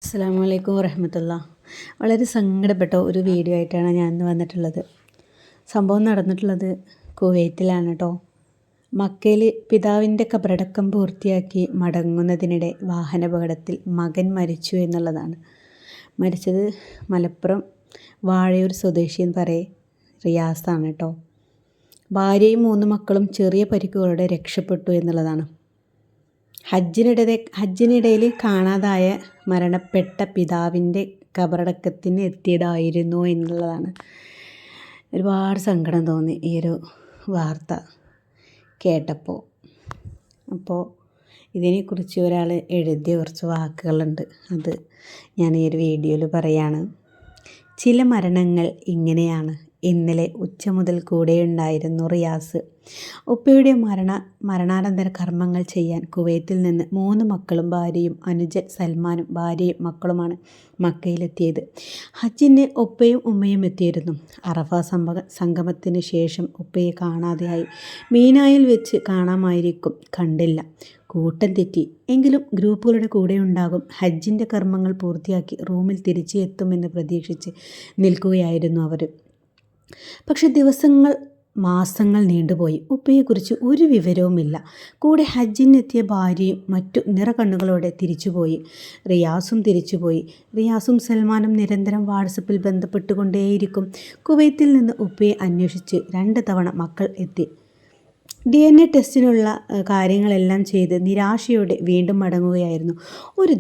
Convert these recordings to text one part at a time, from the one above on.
അസ്സലാമു അലൈക്കും വറഹ്മത്തുള്ളാ. വളരെ സങ്കടപ്പെട്ട ഒരു വീഡിയോ ആയിട്ടാണ് ഞാൻ ഇന്ന് വന്നിട്ടുള്ളത്. സംഭവം നടന്നിട്ടുള്ളത് കുവൈത്തിലാണ് കേട്ടോ. മക്കയിൽ പിതാവിൻ്റെ കബറടക്കം പൂർത്തിയാക്കി മടങ്ങുന്നതിനിടെ വാഹനാപകടത്തിൽ മകൻ മരിച്ചു എന്നുള്ളതാണ്. മരിച്ചത് മലപ്പുറം വാഴയൂർ സ്വദേശി എന്ന് പറയേ റിയാസാണ് കേട്ടോ. ഭാര്യയും 3 മക്കളും ചെറിയ പരിക്കുകളോടെ രക്ഷപ്പെട്ടു എന്നുള്ളതാണ്. ഹജ്ജിനിടയിൽ കാണാതായ മരണപ്പെട്ട പിതാവിൻ്റെ കബറടക്കത്തിന് എത്തിയതായിരുന്നു എന്നുള്ളതാണ്. ഒരുപാട് സങ്കടം തോന്നി ഈ ഒരു വാർത്ത കേട്ടപ്പോൾ. അപ്പോൾ ഇതിനെക്കുറിച്ച് ഒരാൾ എഴുതിയ കുറച്ച് വാക്കുകളുണ്ട്, അത് ഞാൻ ഈ ഒരു വീഡിയോയിൽ പറയാണ്. ചില മരണങ്ങൾ ഇങ്ങനെയാണ്. ഇന്നലെ ഉച്ച മുതൽ കൂടെയുണ്ടായിരുന്നു റിയാസ്. ഉപ്പയുടെ മരണാനന്തര കർമ്മങ്ങൾ ചെയ്യാൻ കുവൈത്തിൽ നിന്ന് 3 മക്കളും ഭാര്യയും അനുജൻ സൽമാനും ഭാര്യയും മക്കളുമാണ് മക്കയിലെത്തിയത്. ഹജ്ജിന് ഉപ്പയും ഉമ്മയും എത്തിയിരുന്നു. അറഫ സംഗമത്തിന് ശേഷം ഉപ്പയെ കാണാതെയായി. മീനായിൽ വെച്ച് കാണാമായിരിക്കും, കണ്ടില്ല. കൂട്ടം തെറ്റി. എങ്കിലും ഗ്രൂപ്പുകളുടെ കൂടെ ഉണ്ടാകും. ഹജ്ജിൻ്റെ കർമ്മങ്ങൾ പൂർത്തിയാക്കി റൂമിൽ തിരിച്ചു എത്തുമെന്ന് പ്രതീക്ഷിച്ച് നിൽക്കുകയായിരുന്നു അവർ. പക്ഷെ ദിവസങ്ങൾ മാസങ്ങൾ നീണ്ടുപോയി. ഉപ്പയെക്കുറിച്ച് ഒരു വിവരവുമില്ല. കൂടെ ഹജ്ജിനെത്തിയ ഭാര്യയും മറ്റു നിറകണ്ണുകളോടെ തിരിച്ചുപോയി. റിയാസും തിരിച്ചുപോയി. റിയാസും സൽമാനും നിരന്തരം വാട്സപ്പിൽ ബന്ധപ്പെട്ടുകൊണ്ടേയിരിക്കും. കുവൈത്തിൽ നിന്ന് ഉപ്പയെ അന്വേഷിച്ച് 2 തവണ മക്കൾ എത്തി. DNA ടെസ്റ്റിനുള്ള കാര്യങ്ങളെല്ലാം ചെയ്ത് നിരാശയോടെ വീണ്ടും മടങ്ങുകയായിരുന്നു. ഒരു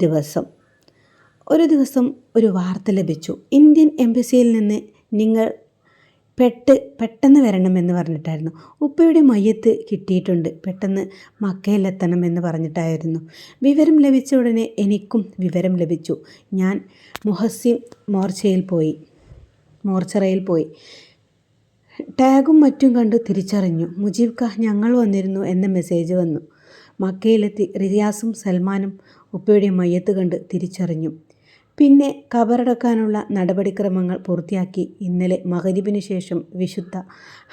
ദിവസം ഒരു വാർത്ത ലഭിച്ചു. ഇന്ത്യൻ എംബസിയിൽ നിന്ന് നിങ്ങൾ പെട്ടെന്ന് വരണമെന്ന് പറഞ്ഞിട്ടായിരുന്നു. ഉപ്പയുടെ മയ്യത്ത് കിട്ടിയിട്ടുണ്ട്, പെട്ടെന്ന് മക്കയിലെത്തണമെന്ന് പറഞ്ഞിട്ടായിരുന്നു. വിവരം ലഭിച്ച ഉടനെ എനിക്കും വിവരം ലഭിച്ചു. ഞാൻ മുഹസിൻ മോർച്ചറയിൽ പോയി. ടാഗും മറ്റും കണ്ട് തിരിച്ചറിഞ്ഞു. മുജീബ് ഖാ ഞങ്ങൾ വന്നിരുന്നു എന്ന മെസ്സേജ് വന്നു. മക്കയിലെത്തി റിയാസും സൽമാനും ഉപ്പയുടെ മയ്യത്ത് കണ്ട് തിരിച്ചറിഞ്ഞു. പിന്നെ ഖബറടക്കാനുള്ള നടപടിക്രമങ്ങൾ പൂർത്തിയാക്കി. ഇന്നലെ മഗ്‌രിബിന് ശേഷം വിശുദ്ധ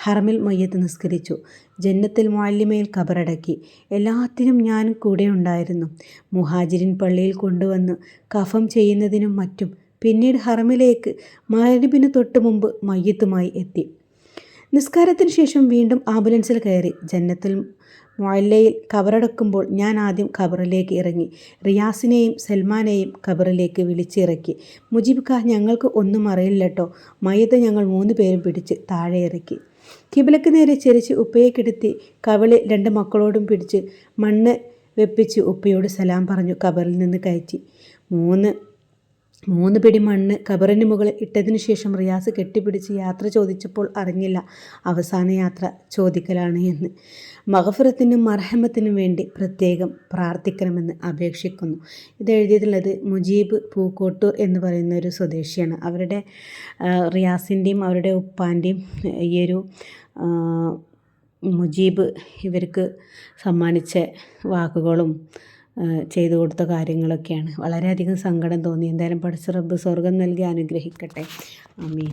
ഹറമിൽ മയ്യത്ത് നിസ്കരിച്ചു. ജന്നത്തുൽ മുഅല്ലിമയിൽ ഖബറടക്കി. എല്ലാത്തിനും ഞാൻ കൂടെ ഉണ്ടായിരുന്നു. മുഹാജിരിൻ പള്ളിയിൽ കൊണ്ടുവന്ന് കഫം ചെയ്യുന്നതിനും മറ്റും. പിന്നീട് ഹറമിലേക്ക് മഗ്‌രിബിന് തൊട്ട് മുമ്പ് മയ്യത്തുമായി എത്തി. നിസ്കാരത്തിന് ശേഷം വീണ്ടും ആംബുലൻസിൽ കയറി. ജന്നത്തുൽ മുഅല്ലയിൽ ഖബറടക്കുമ്പോൾ ഞാൻ ആദ്യം ഖബറിലേക്ക് ഇറങ്ങി. റിയാസിനെയും സൽമാനെയും ഖബറിലേക്ക് വിളിച്ചിറക്കി. മുജീബ് ഖാ ഞങ്ങൾക്ക് ഒന്നും അറിയില്ല കേട്ടോ. മയ്യത്ത് ഞങ്ങൾ 3 പേരും പിടിച്ച് താഴെ ഇറക്കി. കിബിലക്ക് നേരെ ചെരിച്ച് ഉപ്പയെ കിടത്തി കവിളിൽ 2 മക്കളോടും പിടിച്ച് മണ്ണ് വെപ്പിച്ച് ഉപ്പയോട് സലാം പറഞ്ഞു ഖബറിൽ നിന്ന് കയറ്റി. 3 പിടി മണ്ണ് ഖബറിന് മുകളിൽ ഇട്ടതിനു ശേഷം റിയാസ് കെട്ടിപ്പിടിച്ച് യാത്ര ചോദിച്ചപ്പോൾ അറിഞ്ഞില്ല അവസാന യാത്ര ചോദിക്കലാണ് എന്ന്. മഗ്‌ഫിറത്തിനും മർഹമത്തിനും വേണ്ടി പ്രത്യേകം പ്രാർത്ഥിക്കണമെന്ന് അപേക്ഷിക്കുന്നു. ഇത് എഴുതിയിട്ടുള്ളത് മുജീബ് പൂക്കോട്ടൂർ എന്ന് പറയുന്ന ഒരു സ്വദേശിയാണ്. അവരുടെ റിയാസിൻ്റെയും അവരുടെ ഉപ്പാൻ്റെയും ഈ ഒരു മുജീബ് ഇവർക്ക് സമ്മാനിച്ച വാക്കുകളും ചെയ്തു കൊടുത്ത കാര്യങ്ങളൊക്കെയാണ്. വളരെയധികം സങ്കടം തോന്നി. എന്തായാലും പടച്ച റബ്ബ് സ്വർഗം നൽകി അനുഗ്രഹിക്കട്ടെ. ആമീൻ.